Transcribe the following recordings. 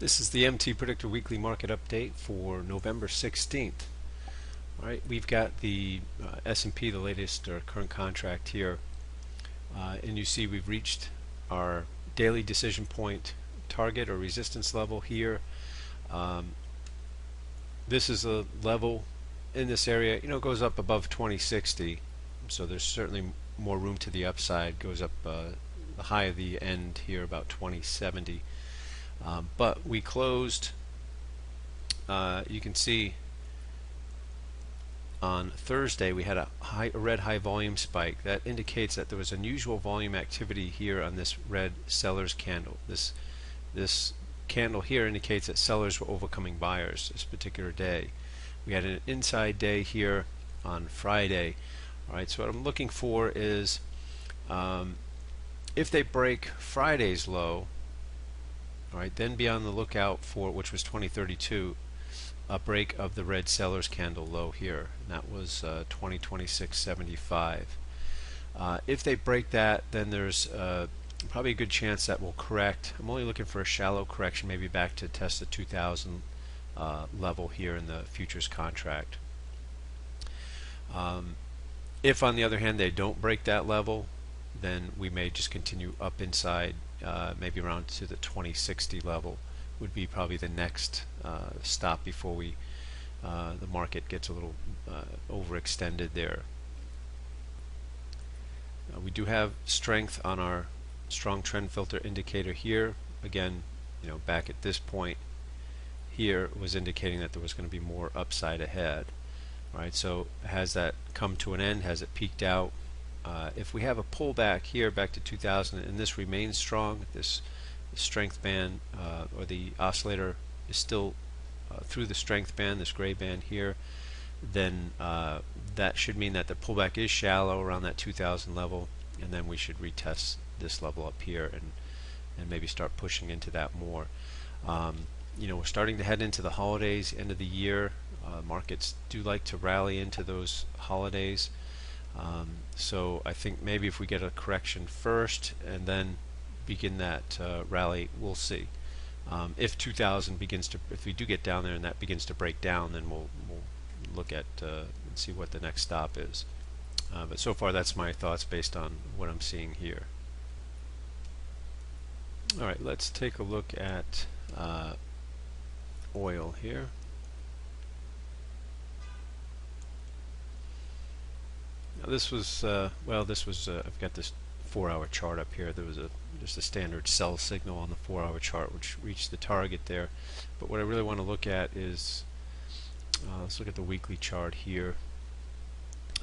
This is the MTPredictor weekly market update for November 16th. All right, we've got the S&P, the latest current contract here, and you see we've reached our daily decision point target or resistance level here. This is a level in this area, goes up above 2060, so there's certainly more room to the upside. Goes up the high of the end here about 2070. But we closed, you can see on Thursday we had a red high volume spike. That indicates that there was unusual volume activity here on this red seller's candle. This candle here indicates that sellers were overcoming buyers this particular day. We had an inside day here on Friday. Alright, so what I'm looking for is if they break Friday's low, alright, then be on the lookout for, which was 2032, a break of the red seller's candle low here, and that was 2026.75. If they break that, then there's probably a good chance that will correct. I'm only looking for a shallow correction, maybe back to test the 2000 level here in the futures contract. If on the other hand they don't break that level, then we may just continue up inside, maybe around to the 2060 level would be probably the next stop before the market gets a little overextended there. We do have strength on our strong trend filter indicator here. Again, back at this point here was indicating that there was going to be more upside ahead. All right, so has that come to an end? Has it peaked out? If we have a pullback here back to 2000 and this remains strong, this strength band or the oscillator is still through the strength band, this gray band here, then that should mean that the pullback is shallow around that 2000 level, and then we should retest this level up here and maybe start pushing into that more. We're starting to head into the holidays, end of the year. Markets do like to rally into those holidays. So I think maybe if we get a correction first and then begin that rally, we'll see. If 2000 begins to, if we do get down there and that begins to break down, then we'll look at and see what the next stop is. But so far, that's my thoughts based on what I'm seeing here. All right, let's take a look at oil here. Now this was I've got this 4-hour chart up here. There was just a standard sell signal on the 4-hour chart which reached the target there. But what I really want to look at is let's look at the weekly chart here.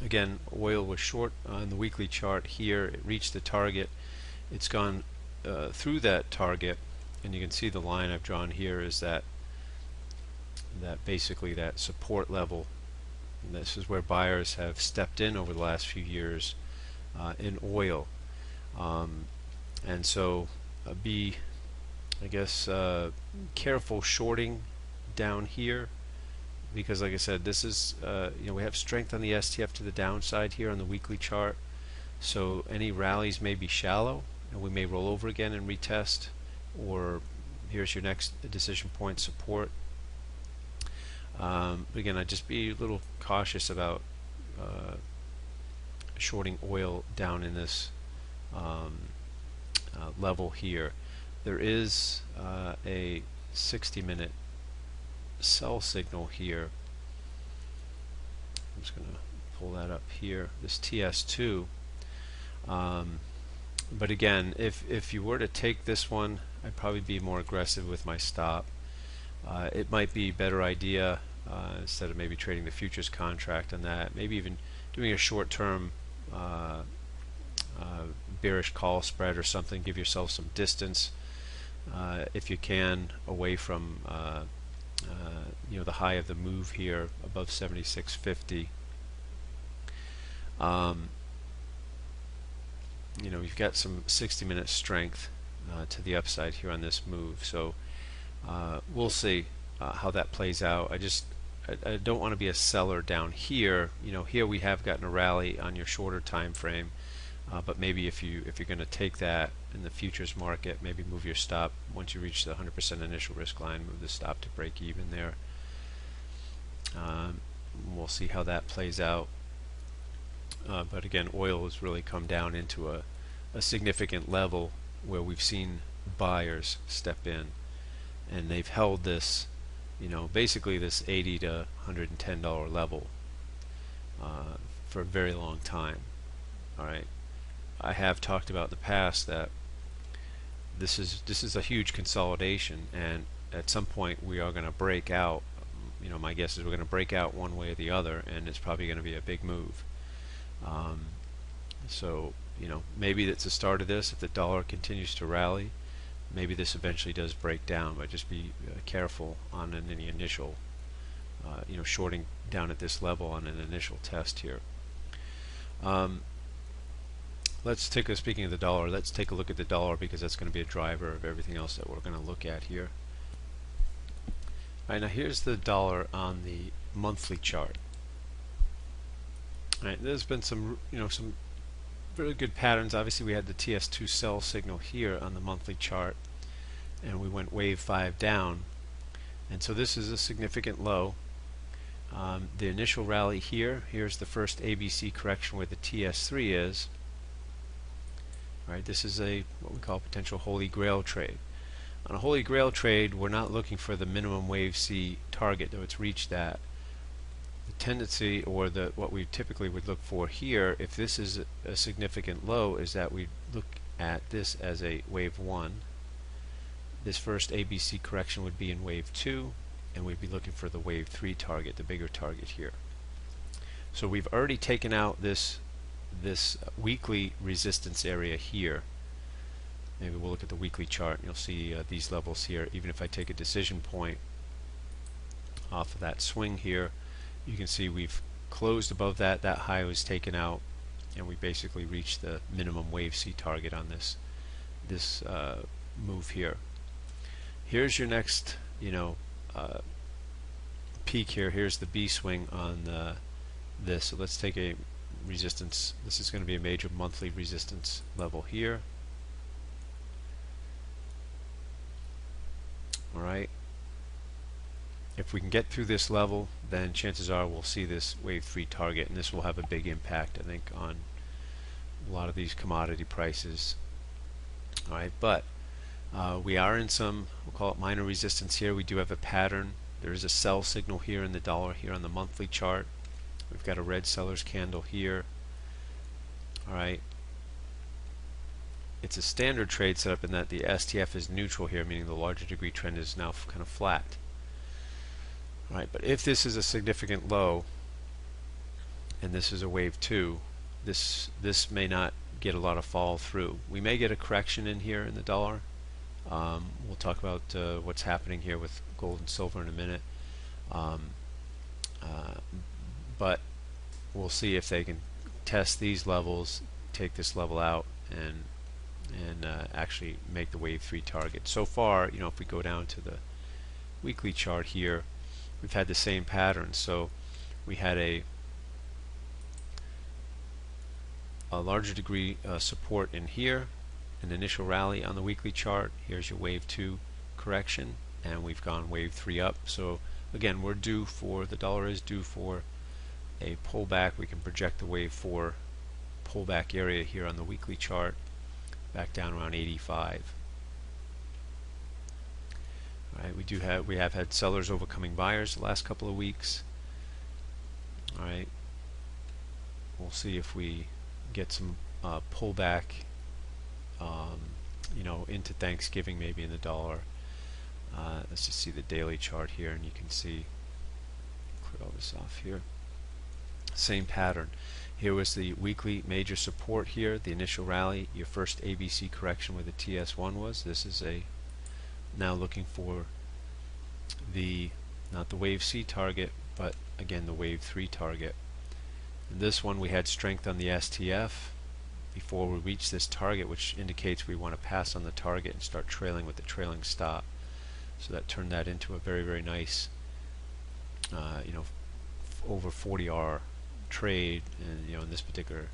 Again, oil was short on the weekly chart here. It reached the target. It's gone through that target, and you can see the line I've drawn here is that basically that support level. And this is where buyers have stepped in over the last few years in oil. And so be, I guess, careful shorting down here, because like I said, this is we have strength on the STF to the downside here on the weekly chart, so any rallies may be shallow and we may roll over again and retest, or here's your next decision point support. But again, I'd just be a little cautious about shorting oil down in this level here. There is a 60-minute sell signal here. I'm just going to pull that up here, this TS2. But again, if you were to take this one, I'd probably be more aggressive with my stop. It might be a better idea instead of maybe trading the futures contract on that, maybe even doing a short-term bearish call spread or something. Give yourself some distance if you can away from the high of the move here above 76.50. You've got some 60-minute strength to the upside here on this move, so we'll see how that plays out. I don't want to be a seller down here. Here we have gotten a rally on your shorter time frame. But maybe if you're going to take that in the futures market, maybe move your stop once you reach the 100% initial risk line, move the stop to break even there. We'll see how that plays out. But again, oil has really come down into a significant level where we've seen buyers step in, and they've held this, basically this $80 to $110 level for a very long time. All right, I have talked about in the past that this is a huge consolidation, and at some point we are going to break out. My guess is we're going to break out one way or the other, and it's probably going to be a big move. So maybe that's the start of this. If the dollar continues to rally, maybe this eventually does break down, but just be careful on any initial shorting down at this level on an initial test here. Speaking of the dollar, let's take a look at the dollar, because that's going to be a driver of everything else that we're going to look at here. Alright, now here's the dollar on the monthly chart. Alright, there's been some really good patterns. Obviously we had the TS2 sell signal here on the monthly chart, and we went wave 5 down, and so this is a significant low. The initial rally here's the first ABC correction where the TS3 is. Alright, this is what we call potential holy grail trade. On a holy grail trade, we're not looking for the minimum wave C target, though it's reached that. The tendency, or what we typically would look for here, if this is a significant low, is that we look at this as a wave 1. This first ABC correction would be in wave 2, and we'd be looking for the wave 3 target, the bigger target here. So we've already taken out this weekly resistance area here. Maybe we'll look at the weekly chart, and you'll see these levels here. Even if I take a decision point off of that swing here, you can see we've closed above that. That high was taken out, and we basically reached the minimum wave C target on this move here. Here's your next peak here. Here's the B swing on this. So let's take a resistance. This is going to be a major monthly resistance level here. Alright, if we can get through this level, then chances are we'll see this wave 3 target, and this will have a big impact, I think, on a lot of these commodity prices. Alright, but we are in some, we'll call it minor resistance here. We do have a pattern. There is a sell signal here in the dollar here on the monthly chart. We've got a red seller's candle here. Alright, it's a standard trade setup in that the STF is neutral here, meaning the larger degree trend is now kind of flat. Right, but if this is a significant low, and this is a wave 2, this may not get a lot of follow through. We may get a correction in here in the dollar. We'll talk about what's happening here with gold and silver in a minute. But we'll see if they can test these levels, take this level out, and actually make the wave 3 target. So far, if we go down to the weekly chart here, we've had the same pattern. So we had a larger degree support in here, an initial rally on the weekly chart. Here's your wave 2 correction, and we've gone wave 3 up. So again, the dollar is due for a pullback. We can project the wave 4 pullback area here on the weekly chart, back down around 85. Alright, we have had sellers overcoming buyers the last couple of weeks. Alright, we'll see if we get some pullback into Thanksgiving, maybe in the dollar. Let's just see the daily chart here, and you can see, clear all this off here, same pattern. Here was the weekly major support here, the initial rally, your first ABC correction where the TS1 was. This is now looking for not the wave C target, but again the wave 3 target. In this one we had strength on the STF before we reach this target, which indicates we want to pass on the target and start trailing with the trailing stop. So that turned that into a very, very nice over 40R trade, and in this particular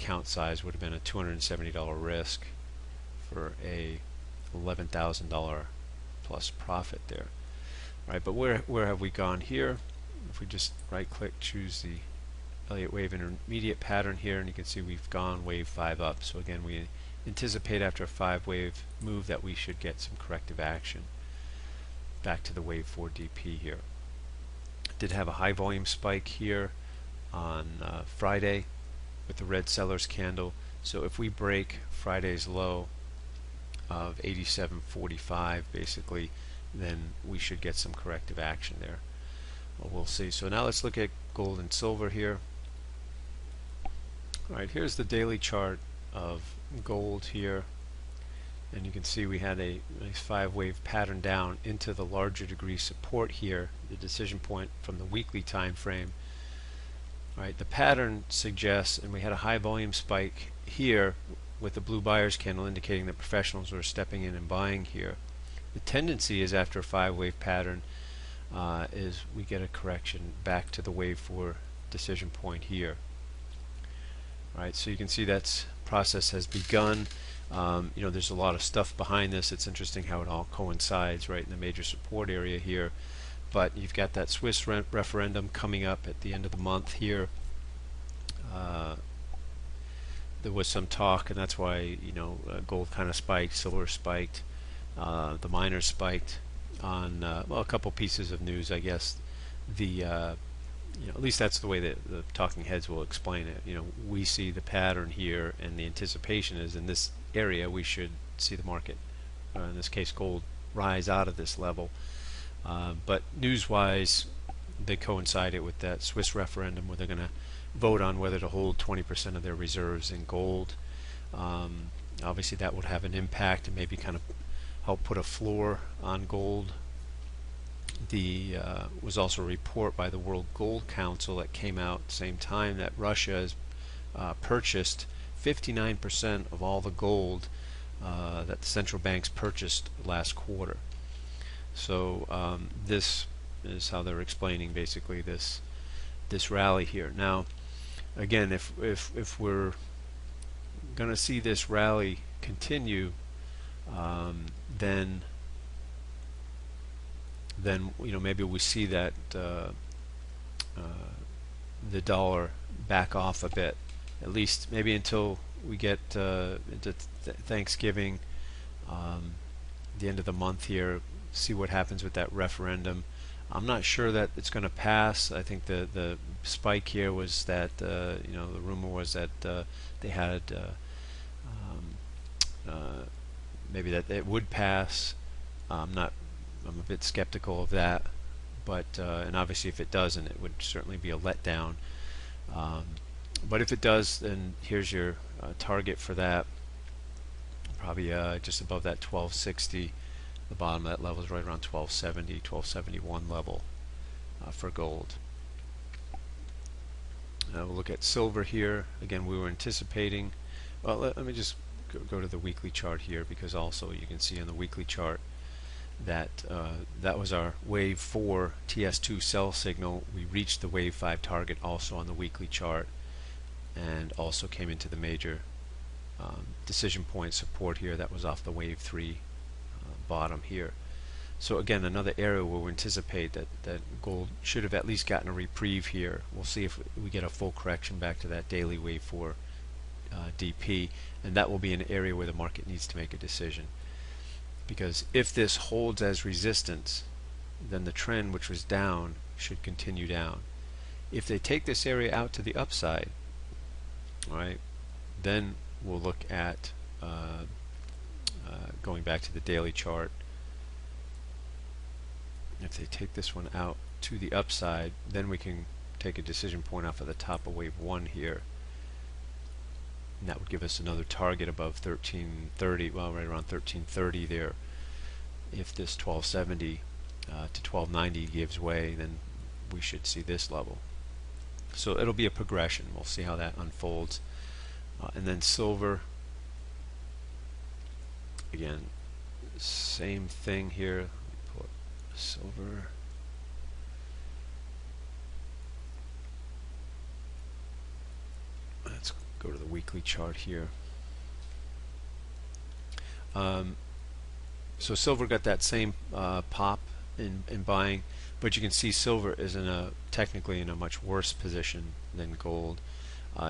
account size would have been a $270 risk for a $11,000 plus profit there. All right, but where have we gone here? If we just right click, choose the Elliott wave intermediate pattern here, and you can see we've gone wave 5 up. So again, we anticipate after a 5 wave move that we should get some corrective action back to the wave 4 DP here. Did have a high volume spike here on Friday with the red seller's candle. So if we break Friday's low of 87.45 basically, then we should get some corrective action there. Well, we'll see. So now let's look at gold and silver here. Alright, here's the daily chart of gold here, and you can see we had a nice 5 wave pattern down into the larger degree support here, the decision point from the weekly time frame. Alright, the pattern suggests, and we had a high volume spike here with the blue buyer's candle indicating that professionals were stepping in and buying here. The tendency is after a 5 wave pattern is we get a correction back to the wave 4 decision point here. Right, so you can see that process has begun. You know, there's a lot of stuff behind this. It's interesting how it all coincides right in the major support area here. But you've got that Swiss referendum coming up at the end of the month here. There was some talk, and that's why, you know, gold kind of spiked, silver spiked, the miners spiked on well, a couple pieces of news, I guess. You know, at least that's the way that the talking heads will explain it. You know, we see the pattern here, and the anticipation is in this area we should see the market, in this case gold, rise out of this level. But news-wise, they coincided with that Swiss referendum where they're going to vote on whether to hold 20% of their reserves in gold. Obviously, that would have an impact and maybe kind of help put a floor on gold. Was also a report by the World Gold Council that came out at the same time that Russia has purchased 59% of all the gold that the central banks purchased last quarter. So this is how they're explaining basically this rally here. Now, again, if we're going to see this rally continue, then you know, maybe we see that the dollar back off a bit, at least maybe until we get into Thanksgiving, the end of the month here. See what happens with that referendum. I'm not sure that it's going to pass. I think the spike here was that you know, the rumor was that they had maybe that it would pass. I'm a bit skeptical of that, but and obviously if it doesn't, it would certainly be a letdown. But if it does, then here's your target for that. Probably just above that 1260. The bottom of that level is right around 1270, 1271 level for gold. We'll look at silver here. Again, we were anticipating. Well, let me just go to the weekly chart here, because also you can see on the weekly chart that that was our wave 4 TS2 sell signal. We reached the wave 5 target also on the weekly chart, and also came into the major decision point support here that was off the wave 3 bottom here. So again, another area where we anticipate that gold should have at least gotten a reprieve here. We'll see if we get a full correction back to that daily wave 4 DP, and that will be an area where the market needs to make a decision. Because if this holds as resistance, then the trend, which was down, should continue down. If they take this area out to the upside, all right, then we'll look at going back to the daily chart. If they take this one out to the upside, then we can take a decision point off of the top of wave 1 here, and that would give us another target above 1330, well, right around 1330 there. If this 1270 to 1290 gives way, then we should see this level. So it'll be a progression. We'll see how that unfolds. And then silver, again, same thing here. Pull up silver. Let's go to the weekly chart here. So silver got that same pop in buying, but you can see silver is technically in a much worse position than gold.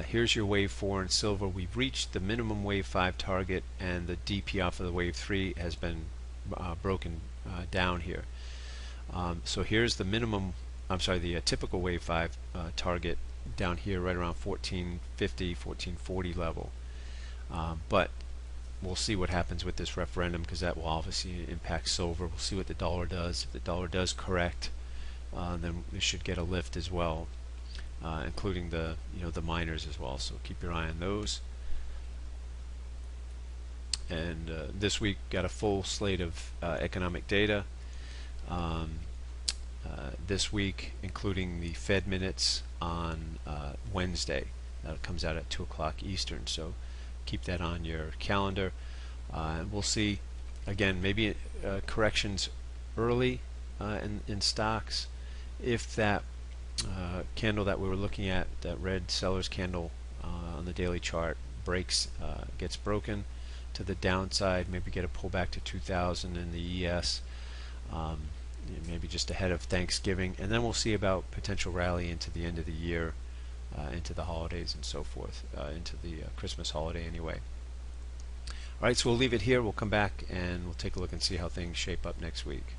Here's your wave 4 in silver. We've reached the minimum wave 5 target, and the DP off of the wave 3 has been broken down here. So here's the minimum, the typical wave 5 target down here right around 1450, 1440 level. But we'll see what happens with this referendum, because that will obviously impact silver. We'll see what the dollar does. If the dollar does correct, then we should get a lift as well, including the the miners as well. So keep your eye on those. And this week got a full slate of economic data. This week, including the Fed minutes on Wednesday. That comes out at 2 o'clock Eastern. So keep that on your calendar. We'll see, again, maybe corrections early in stocks. If that candle that we were looking at, that red seller's candle on the daily chart, gets broken to the downside, maybe get a pullback to 2000 in the ES, maybe just ahead of Thanksgiving, and then we'll see about potential rally into the end of the year, into the holidays and so forth, into the Christmas holiday anyway. Alright, so we'll leave it here. We'll come back and we'll take a look and see how things shape up next week.